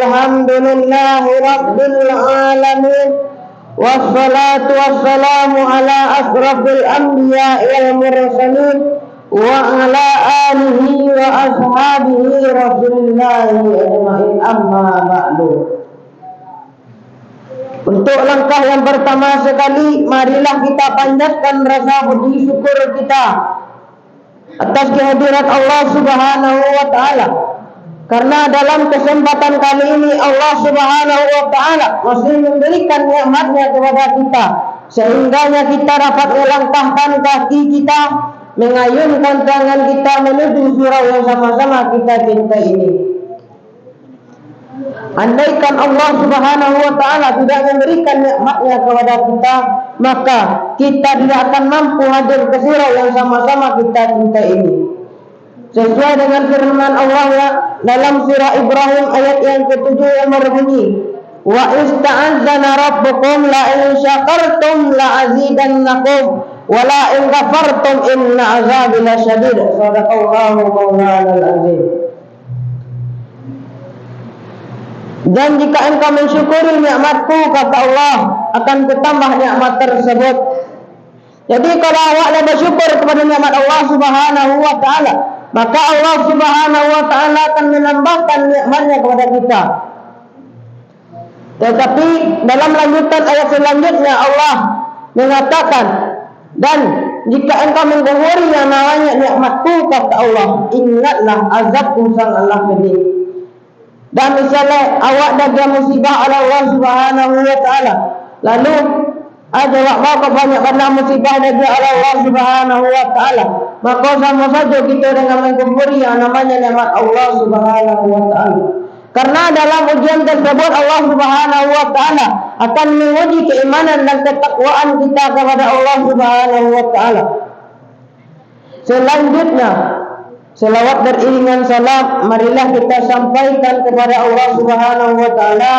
Alhamdulillahi Rabbil Alamin. Wassalatu wassalamu ala asrafil anbiya'i wal mursalin wa ala alihi wa ashabihi rasulillahi ajma'in, amma ba'du. Untuk langkah yang pertama sekali, marilah kita panjatkan rasa puji syukur kita atas kehadirat Allah Subhanahu wa Ta'ala. Karena dalam kesempatan kali ini Allah Subhanahu wa Ta'ala masih memberikan nikmatnya kepada kita, sehingganya kita dapat melangkahkan kaki kita, mengayunkan tangan kita menuju surau yang sama-sama kita cintai ini. Andaikan Allah Subhanahu wa Ta'ala tidak memberikan nikmatnya kepada kita, maka kita tidak akan mampu hadir ke surau yang sama-sama kita cintai ini. Sesuai dengan firman Allah ya, dalam surah Ibrahim ayat yang ke-7 yang berbunyi, wa ista'adzana rabbukum la in syakartum la azidannakum wa la in kafartum inna azabi lasyadid. Shadaqallahu maulanal azim. Dan jika engkau mensyukuri nikmatku, kata Allah, akan kutambah nikmat tersebut. Jadi kalau awak dah bersyukur kepada nikmat Allah Subhanahu wa Ta'ala, maka Allah Subhanahu wa Ta'ala akan menambahkan nikmatnya kepada kita. Tetapi dalam lanjutan ayat selanjutnya Allah mengatakan, dan jika engkau menggumuri yang namanya nikmatku, kata Allah, ingatlah azabku sangatlah pedih. Dan misalnya awak dah musibah oleh Allah Subhanahu wa Ta'ala, lalu ada waktu banyak kena musibah dari Allah Subhanahu wa Ta'ala, maka sama saja kita dengan mengkufuri yang namanya nikmat Allah Subhanahu wa Ta'ala. Karena dalam ujian tersebut Allah Subhanahu wa Ta'ala akan menguji keimanan dan ketakwaan kita kepada Allah Subhanahu wa Ta'ala. Selanjutnya, selawat beriringan salam marilah kita sampaikan kepada Allah Subhanahu wa Ta'ala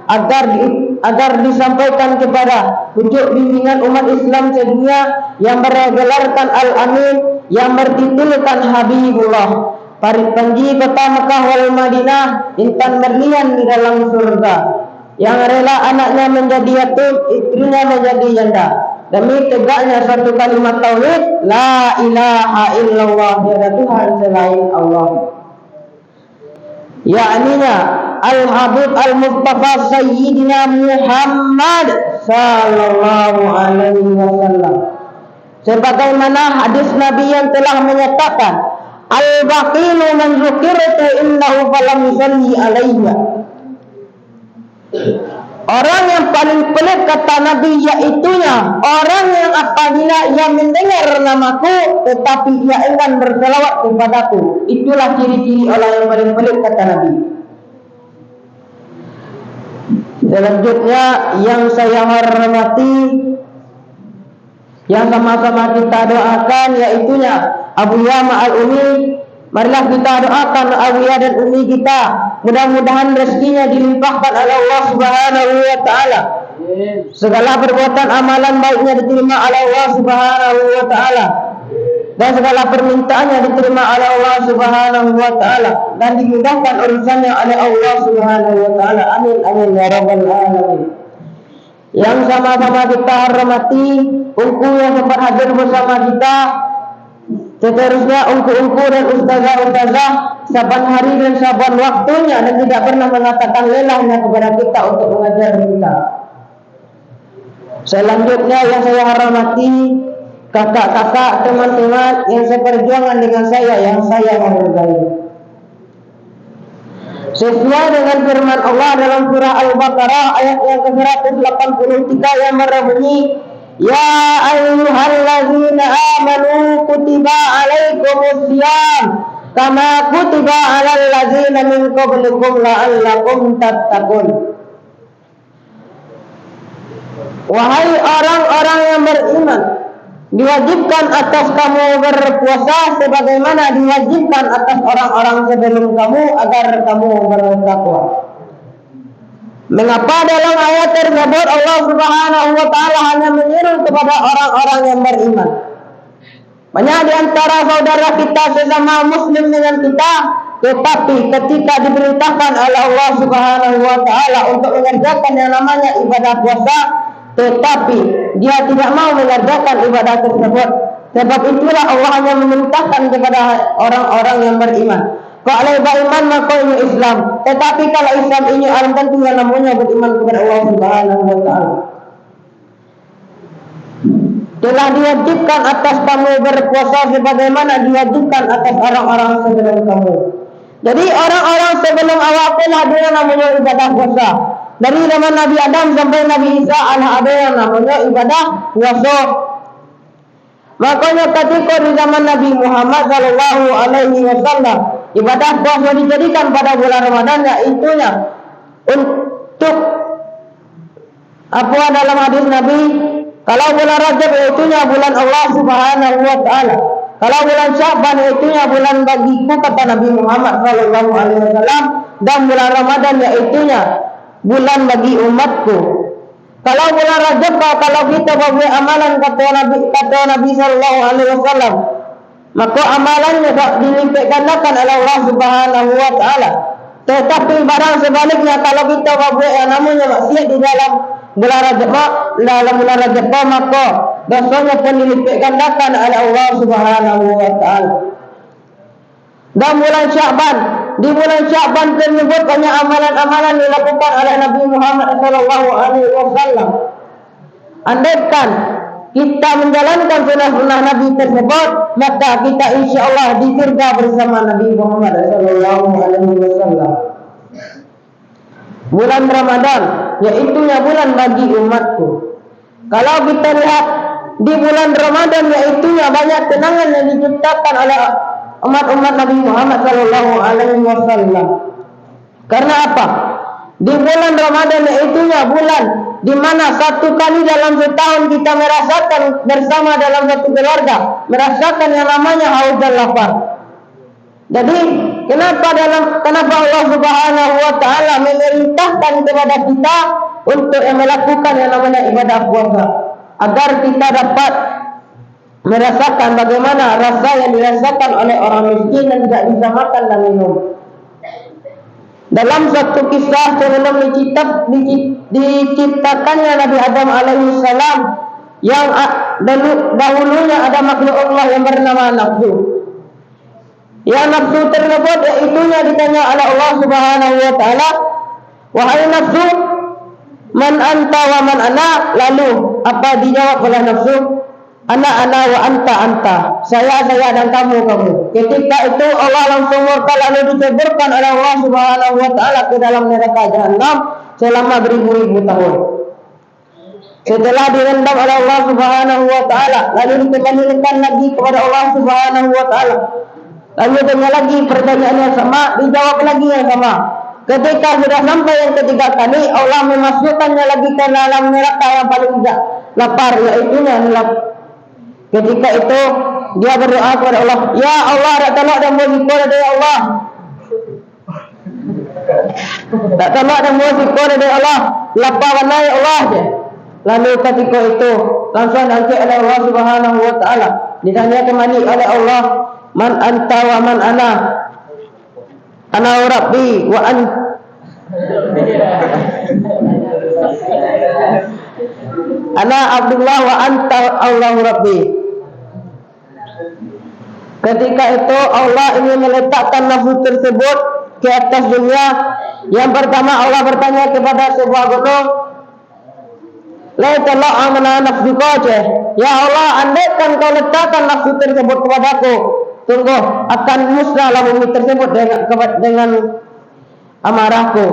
agar disampaikan kepada pucuk bimbingan umat Islam sedunia yang bergelarkan Al-Amin, yang bertitulkan Habibullah, parit panji kota Mekah wal Madinah, intan berlian di dalam surga, yang rela anaknya menjadi yatim, istrinya menjadi janda, demi tegaknya satu kalimat tauhid, la ilaha illallah, tiada Tuhan selain Allah. Yakninya Al-Habib Al-Mustafa Sayyidina Muhammad Sallallahu Alaihi Wasallam. Sebagaimana hadis Nabi yang telah menyatakan, Al-Baqilu man zukirtu innahu falam yusalli alayya. Orang yang paling pelit, kata Nabi, yaitunya orang yang apabila ia mendengar namaku tetapi ia enggan berselawat kepadaku. Itulah ciri-ciri orang yang paling pelit, kata Nabi. Selanjutnya yang saya hormati, yang sama-sama kita doakan, yaitunya Abu Yama Al-Umi. Marilah kita doakan Abuya dan Umi kita, mudah-mudahan rezekinya dilimpahkan oleh Allah Subhanahu wa Ta'ala. Segala perbuatan amalan baiknya diterima oleh Allah Subhanahu wa Ta'ala, dan segala permintaannya diterima oleh Allah Subhanahu wa Ta'ala, dan dimudahkan urusannya oleh Allah Subhanahu wa Ta'ala. Amin amin ya rabbal alamin. Yang sama-sama kita hormati ungku yang sempat hadir bersama kita, seterusnya ungku-ungku dan ustazah-ustazah saban hari dan saban waktunya, dan tidak pernah mengatakan lelahnya kepada kita untuk mengajar kita. Selanjutnya yang saya hormati kakak-kakak, teman-teman yang seperjuangan dengan saya, yang saya hargai. Sesuai dengan firman Allah dalam surah Al-Baqarah ayat yang ke-183 yang berbunyi, ya ayyuhallazina amanu kutiba alaikumusiyam kama kutiba alal ladzina min qablikum la'allakum tattaqun. Wahai orang-orang yang beriman, diwajibkan atas kamu berpuasa sebagaimana diwajibkan atas orang-orang sebelum kamu agar kamu bertakwa. Mengapa dalam ayat tersebut Allah Subhanahu wa Ta'ala hanya menyeru kepada orang-orang yang beriman? Banyak di antara saudara kita sesama muslim dengan kita Tetapi ketika diperintahkan oleh Allah Subhanahu wa taala untuk mengerjakan yang namanya ibadah puasa, tetapi dia tidak mau mengerjakan ibadah tersebut. Sebab itulah Allah hanya memerintahkan kepada orang-orang yang beriman. Kalau beriman maka ini Islam. Tetapi kalau Islam ini alam tentu yang namanya beriman kepada Allah Subhanahu wa taala. Telah diwajibkan atas kamu berpuasa sebagaimana diwajibkan atas orang-orang sebelum kamu. Jadi orang-orang sebelum awal pun ada yang namanya ibadah puasa. Dari zaman Nabi Adam sampai Nabi Isa ada yang namanya ibadah puasa. Makanya ketika di zaman Nabi Muhammad sallallahu alaihi wasallam ibadah puasa dijadikan pada bulan Ramadan, yaitunya untuk apa dalam hadis Nabi, kalau bulan Rajab yaitunya bulan Allah Subhanahu wa taala. Kalau bulan Sya'ban yaitunya bulan bagiku kata Nabi Muhammad sallallahu alaihi wasallam, dan bulan Ramadan yaitunya bulan bagi umatku. Kalau bulan Rajab kalau kita buat amalan kata Nabi sallallahu alaihi wasallam, maka amalannya dilipat gandakan oleh Allah Subhanahu wa taala. Tetapi barang sebaliknya kalau kita buat yang namanya maksiat di dalam bulan Rajab, maka dosanya pun dilipat gandakan oleh Allah Subhanahu wa taala. Dan bulan Sya'ban, di bulan Sya'ban tersebut banyak amalan-amalan dilakukan oleh Nabi Muhammad sallallahu alaihi wasallam. Andaikan kita menjalankan sunnah-sunnah Nabi tersebut, maka kita insyaallah di surga bersama Nabi Muhammad sallallahu alaihi wasallam. Bulan Ramadan, yaitunya bulan bagi umatku. Kalau kita lihat di bulan Ramadan, yaitunya banyak kenangan yang diciptakan oleh umat-umat Nabi Muhammad sallallahu alaihi wasallam. Karena apa? Di bulan Ramadan yaitunya bulan di mana satu kali dalam setahun kita merasakan bersama dalam satu keluarga, merasakan yang namanya haus dan lapar. Jadi kenapa Allah Subhanahu wa taala memerintahkan kepada kita untuk melakukan yang namanya ibadah puasa, agar kita dapat merasakan bagaimana rasa yang dirasakan oleh orang miskin yang tidak bisa makan dan minum. Dalam satu kisah sebelum diciptakannya Nabi Adam alaihi salam, yang dahulunya ada makhluk Allah yang bernama nafsu. Yang nafsu tersebut yaitunya ditanya oleh Allah Subhanahu wa taala, "Wahai nafsu, man anta wa man ana?" Lalu apa dijawab oleh nafsu? Ana wa anta. Saya dan kamu. Ketika itu Allah langsung murka lalu diceburkan oleh Allah Subhanahu wa taala ke dalam neraka jahanam selama beribu-ribu tahun. Setelah direndam oleh Allah Subhanahu wa taala, lalu dikembalikan lagi kepada Allah Subhanahu wa taala. Lalu tanya lagi pertanyaan yang sama, dijawab lagi yang sama. Ketika sudah sampai yang ketiga kali, Allah memasukkannya lagi ke dalam neraka yang paling tidak lapar, yaitunya neraka. Ketika itu dia berdoa kepada Allah, "Ya Allah, tak tolak dan berzikir dari Allah. Tak tolak dan berzikir dari Allah. Lapar mana ya Allah?" Lalu ketika itu langsung diangkat oleh Allah Subhanahu wa taala. Ditanya kembali oleh Allah, "Man anta wa man ana?" "Ana Rabbi wa an." "Ana Abdullah wa anta Allahu Rabbi." Ketika itu Allah ingin meletakkan nafsu tersebut ke atas dunia. Yang pertama Allah bertanya kepada sebuah gunung, "La tala'a mana nafsuka?" "Ya Allah, andaikan kau letakkan nafsu tersebut kepadaku, sungguh akan musnahlah bumi tersebut dengan amarahku."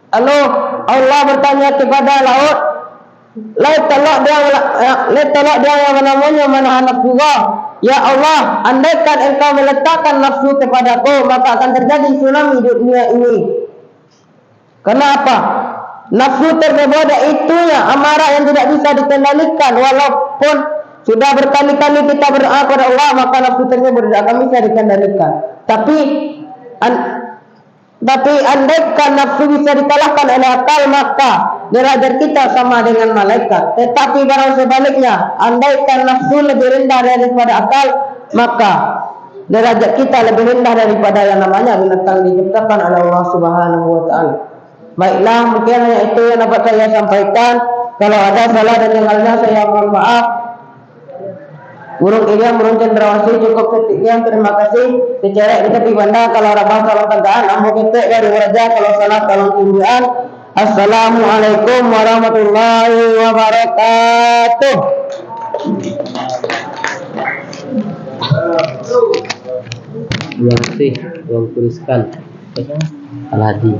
Lalu Allah bertanya kepada laut, "La talak dia yang namanya mana nafsuka?" "Ya Allah, andaikan engkau meletakkan nafsu kepadaku, maka akan terjadi tsunami di dunia ini." Kenapa? Nafsu tersebut itunya amarah yang tidak bisa dikendalikan. Walaupun sudah berkali-kali kita berdoa kepada Allah, maka nafsu tersebut tidak akan bisa dikendalikan. Tapi andaikan nafsu bisa dikalahkan oleh akal, maka derajat kita sama dengan malaikat. Tetapi barang sebaliknya, andaikan nafsu lebih rendah daripada akal, maka derajat kita lebih rendah daripada yang namanya binatang diciptakan oleh Allah Subhanahu wa taala. Baiklah, mungkin hanya itu yang dapat saya sampaikan. Kalau ada salah dan yang lainnya saya mohon maaf. Burung Ilya, burung cendrawasih, cukup sekian. Terima kasih. Dicerek di tepi banda kalau rabah kalau tegaan, ambo ketek dari waraja kalau salah kalau tunjuan. Assalamualaikum warahmatullahi wabarakatuh. Terima kasih, Bang Tuliskan. Al-Hadi.